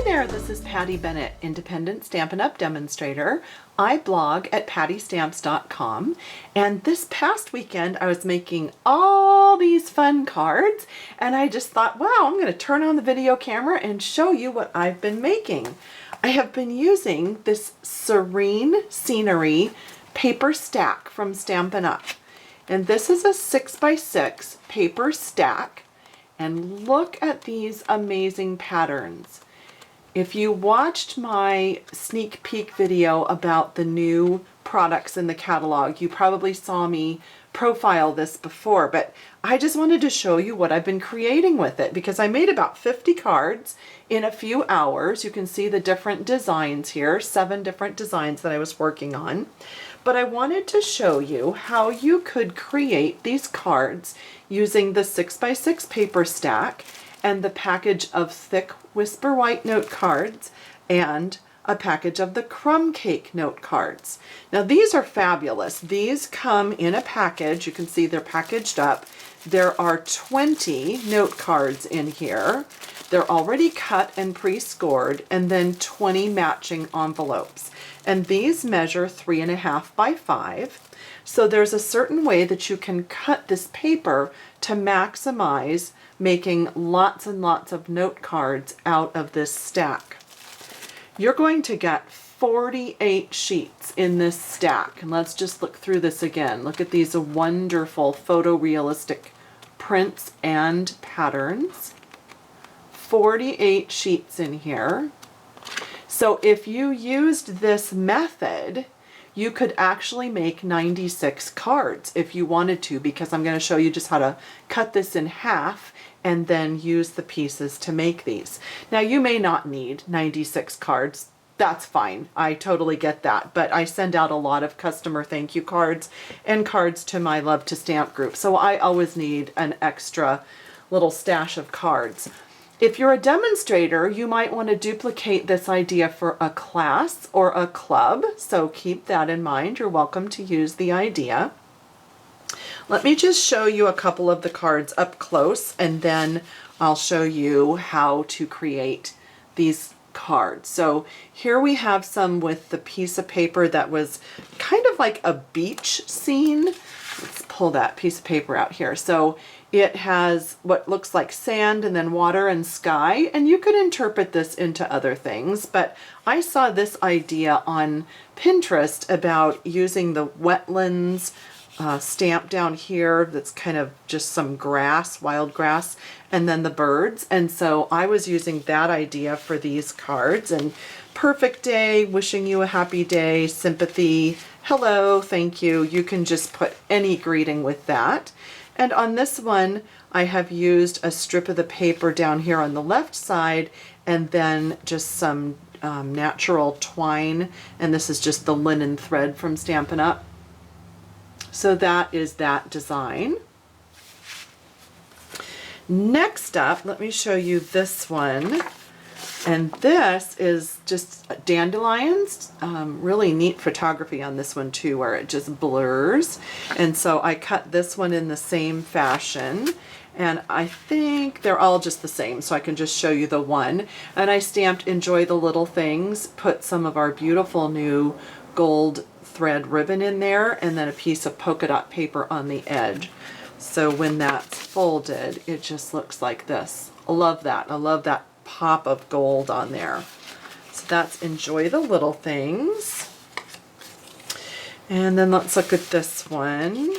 there, this is Patty Bennett, independent Stampin' Up! Demonstrator. I blog at pattystamps.com, and this past weekend I was making all these fun cards, and I just thought, wow, I'm going to turn on the video camera and show you what I've been making. I have been using this Serene scenery paper stack from Stampin' Up! And this is a 6x6 paper stack, and look at these amazing patterns. If you watched my sneak peek video about the new products in the catalog, you probably saw me profile this before, but I just wanted to show you what I've been creating with it because I made about 50 cards in a few hours. You can see the different designs here, 7 different designs that I was working on. But I wanted to show you how you could create these cards using the 6x6 paper stack and the package of thick Whisper White note cards and a package of the Crumb Cake note cards. Now these are fabulous. These come in a package. You can see they're packaged up. There are 20 note cards in here. They're already cut and pre-scored, and then 20 matching envelopes. And these measure 3.5 by 5. So there's a certain way that you can cut this paper to maximize making lots and lots of note cards out of this stack. You're going to get 48 sheets in this stack. And let's just look through this again. Look at these wonderful photorealistic prints and patterns. 48 sheets in here. So if you used this method, you could actually make 96 cards if you wanted to, because I'm going to show you just how to cut this in half and then use the pieces to make these. Now you may not need 96 cards. That's fine. I totally get that. But I send out a lot of customer thank you cards and cards to my Love to Stamp group. So I always need an extra little stash of cards. If you're a demonstrator, you might want to duplicate this idea for a class or a club. So keep that in mind. You're welcome to use the idea. Let me just show you a couple of the cards up close, and then I'll show you how to create these cards. So here we have some with the piece of paper that was kind of like a beach scene. Let's pull that piece of paper out here. So it has what looks like sand and then water and sky, and you could interpret this into other things, but I saw this idea on Pinterest about using the wetlands stamp down here that's kind of just some grass, wild grass, and then the birds. And so I was using that idea for these cards. And perfect day, wishing you a happy day, sympathy, hello, thank you. You can just put any greeting with that. And on this one, I have used a strip of the paper down here on the left side, and then just some natural twine. And this is just the linen thread from Stampin' Up! So that is that design. Next up, let me show you this one. And this is just Dandelions. Really neat photography on this one too, where it just blurs. And so I cut this one in the same fashion. And I think they're all just the same, so I can just show you the one. And I stamped Enjoy the Little Things, put some of our beautiful new gold thread ribbon in there, and then a piece of polka dot paper on the edge. So when that's folded, it just looks like this. I love that. I love that pop of gold on there. So that's Enjoy the Little Things. And then let's look at this one.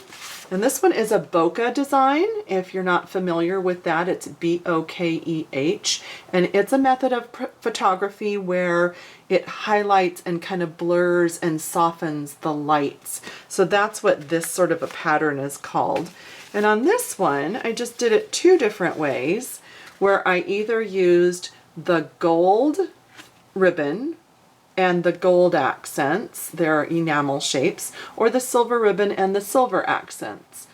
And this one is a bokeh design. If you're not familiar with that, it's B-O-K-E-H. And it's a method of photography where it highlights and kind of blurs and softens the lights. So that's what this sort of a pattern is called. And on this one, I just did it 2 different ways, where I either used the gold ribbon and the gold accents, they're enamel shapes, or the silver ribbon and the silver accents.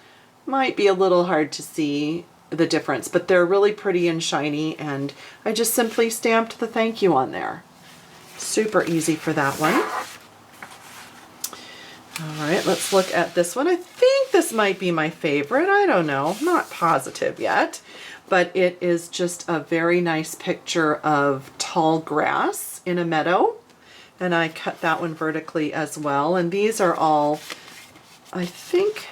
Might be a little hard to see the difference, but they're really pretty and shiny, and I just simply stamped the thank you on there. Super easy for that one. All right, let's look at this one. I think this might be my favorite. I don't know, not positive yet, but it is just a very nice picture of tall grass in a meadow, and I cut that one vertically as well. And these are all, I think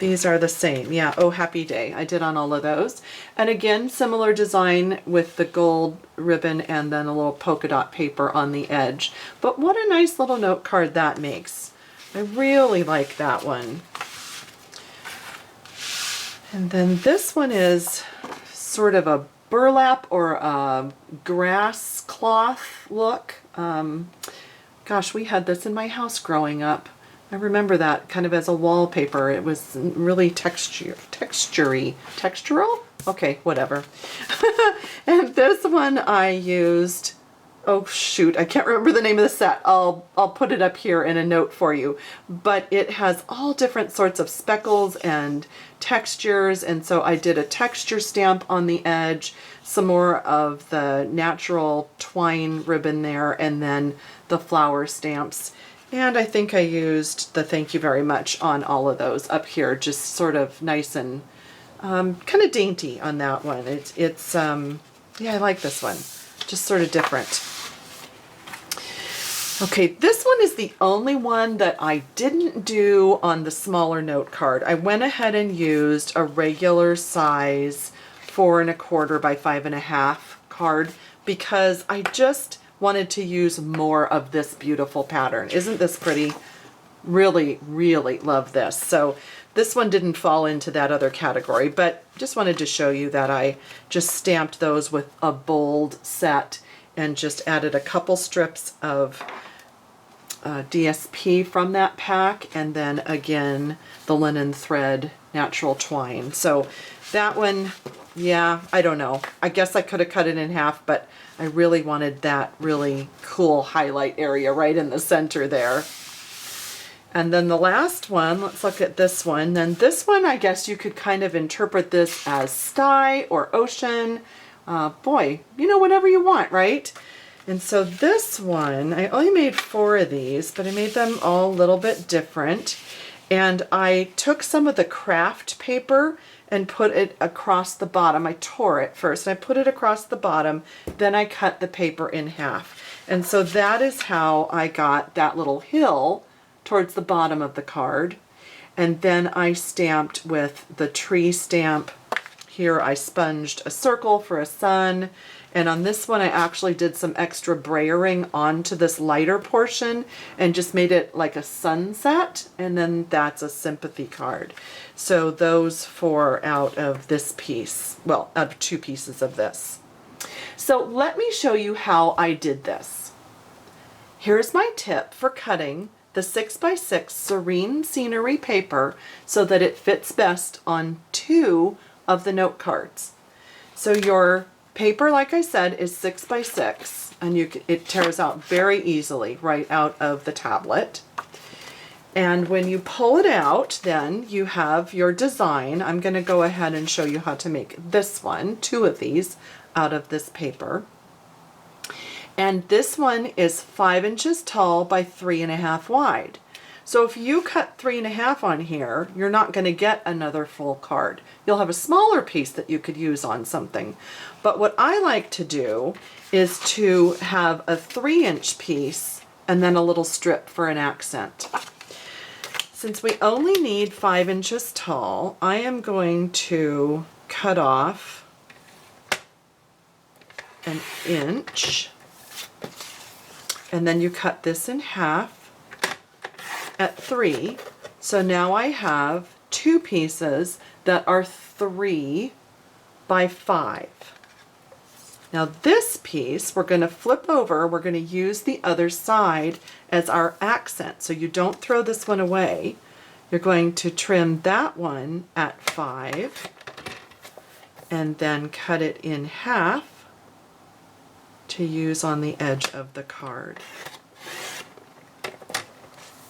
these are the same. Yeah, Oh Happy Day. I did on all of those. And again, similar design with the gold ribbon and then a little polka dot paper on the edge. But what a nice little note card that makes. I really like that one. And then this one is sort of a burlap or a grass cloth look. Gosh, we had this in my house growing up. I remember that kind of as a wallpaper. It was really textural? Okay, whatever. And this one I used, oh shoot, I can't remember the name of the set. I'll put it up here in a note for you. But it has all different sorts of speckles and textures, and so I did a texture stamp on the edge, some more of the natural twine ribbon there, and then the flower stamps. And I think I used the thank you very much on all of those up here, just sort of nice and kind of dainty on that one. It's yeah, I like this one, just sort of different. Okay, this one is the only one that I didn't do on the smaller note card. I went ahead and used a regular size 4 1/4 by 5 1/2 card because I just wanted to use more of this beautiful pattern. Isn't this pretty? Really, really love this. So this one didn't fall into that other category, but just wanted to show you that I just stamped those with a bold set and just added a couple strips of DSP from that pack, and then again the linen thread natural twine. So that one, yeah, I don't know. I guess I could have cut it in half, but I really wanted that really cool highlight area right in the center there. And then the last one, let's look at this one. Then this one, I guess you could kind of interpret this as sky or ocean. Boy, you know, whatever you want, right? And so this one, I only made 4 of these, but I made them all a little bit different. And I took some of the craft paper and put it across the bottom. I tore it first, and I put it across the bottom, then I cut the paper in half. And so that is how I got that little hill towards the bottom of the card. And then I stamped with the tree stamp. Here I sponged a circle for a sun. And on this one, I actually did some extra brayering onto this lighter portion and just made it like a sunset. And then that's a sympathy card. So those 4 out of this piece, well, out of 2 pieces of this. So let me show you how I did this. Here's my tip for cutting the 6x6 Serene scenery paper so that it fits best on 2 of the note cards. So your paper, like I said, is 6x6, and it tears out very easily right out of the tablet. And when you pull it out, then you have your design. I'm going to go ahead and show you how to make this one, 2 of these out of this paper. And this one is 5 inches tall by 3 1/2 wide. So if you cut 3 1/2 on here, you're not going to get another full card. You'll have a smaller piece that you could use on something. But what I like to do is to have a 3-inch piece and then a little strip for an accent. Since we only need 5 inches tall, I am going to cut off an inch, and then you cut this in half at 3. So now I have 2 pieces that are 3 by 5. Now this piece we're going to flip over. We're going to use the other side as our accent. So you don't throw this one away. You're going to trim that one at 5 and then cut it in half to use on the edge of the card.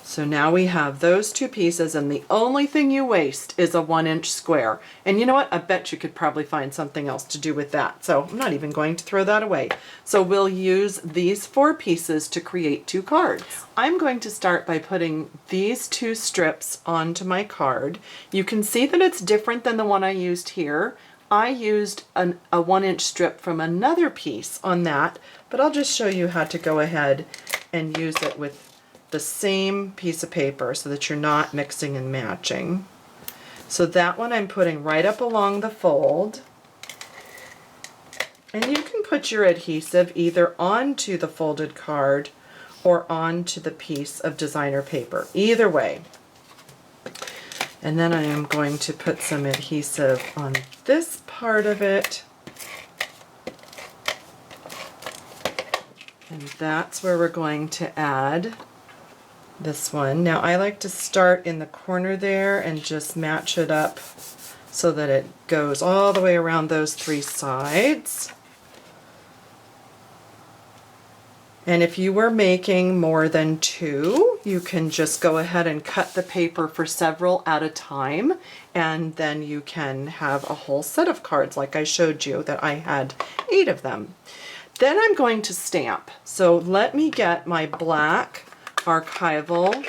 So now we have those 2 pieces, and the only thing you waste is a 1-inch square. And you know what? I bet you could probably find something else to do with that. So I'm not even going to throw that away. So we'll use these 4 pieces to create 2 cards. I'm going to start by putting these 2 strips onto my card. You can see that it's different than the one I used here. I used a 1-inch strip from another piece on that, but I'll just show you how to go ahead and use it with the same piece of paper so that you're not mixing and matching. So that one I'm putting right up along the fold. And you can put your adhesive either onto the folded card or onto the piece of designer paper, either way. And then I am going to put some adhesive on this part of it. And that's where we're going to add this one. Now I like to start in the corner there and just match it up so that it goes all the way around those 3 sides. And if you were making more than 2, you can just go ahead and cut the paper for several at a time, and then you can have a whole set of cards like I showed you that I had 8 of them. Then I'm going to stamp. So let me get my black archival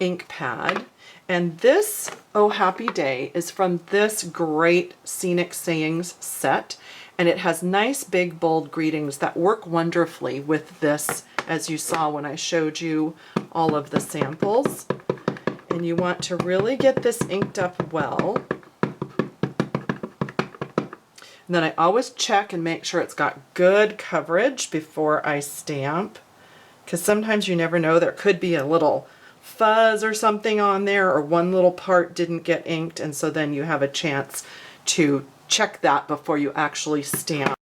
ink pad, and this Oh Happy Day is from this great Scenic Sayings set, and it has nice big bold greetings that work wonderfully with this, as you saw when I showed you all of the samples. And you want to really get this inked up well. And then I always check and make sure it's got good coverage before I stamp, because sometimes you never know, there could be a little fuzz or something on there, or one little part didn't get inked, and so then you have a chance to check that before you actually stamp.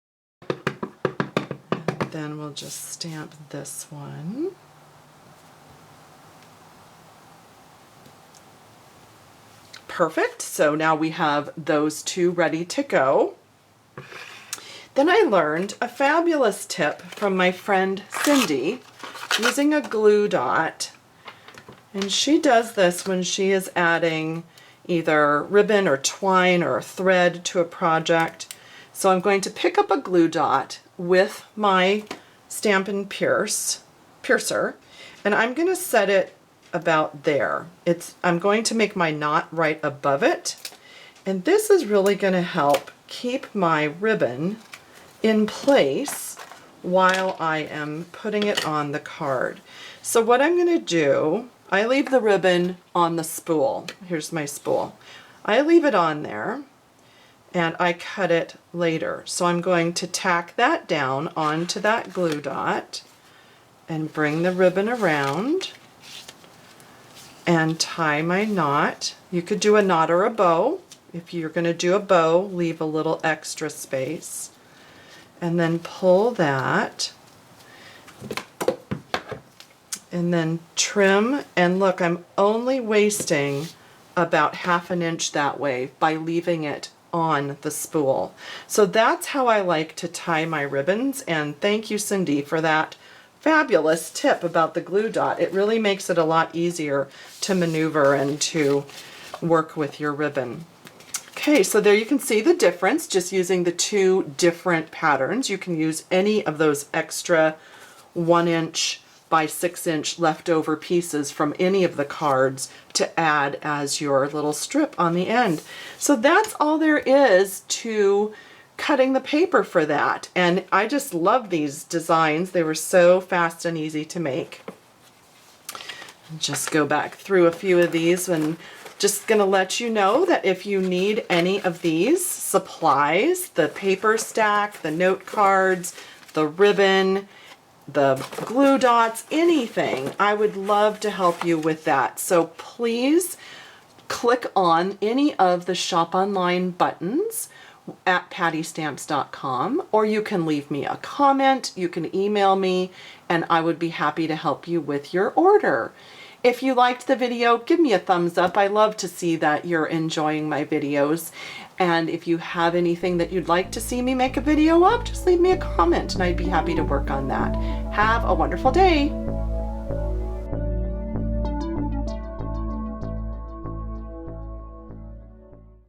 And then we'll just stamp this one. Perfect. So now we have those 2 ready to go. Then I learned a fabulous tip from my friend Cindy using a glue dot. And she does this when she is adding either ribbon or twine or thread to a project. So I'm going to pick up a glue dot with my Stampin' Piercer, and I'm going to set it about there. I'm going to make my knot right above it, and this is really going to help keep my ribbon in place while I am putting it on the card. So what I'm going to do, I leave the ribbon on the spool. Here's my spool. I leave it on there and I cut it later. So I'm going to tack that down onto that glue dot and bring the ribbon around and tie my knot. You could do a knot or a bow. If you're going to do a bow, leave a little extra space. And then pull that. And then trim, and look, I'm only wasting about 1/2 inch that way by leaving it on the spool. So that's how I like to tie my ribbons, and thank you, Cindy, for that fabulous tip about the glue dot. It really makes it a lot easier to maneuver and to work with your ribbon. Okay, so there you can see the difference just using the 2 different patterns. You can use any of those extra 1-inch by 6-inch leftover pieces from any of the cards to add as your little strip on the end. So that's all there is to cutting the paper for that. And I just love these designs. They were so fast and easy to make. Just go back through a few of these, and just going to let you know that if you need any of these supplies, the paper stack, the note cards, the ribbon, the glue dots, anything, I would love to help you with that. So please click on any of the shop online buttons at pattystamps.com, or you can leave me a comment, you can email me, and I would be happy to help you with your order. If you liked the video, give me a thumbs up. I love to see that you're enjoying my videos. And if you have anything that you'd like to see me make a video of, just leave me a comment and I'd be happy to work on that. Have a wonderful day.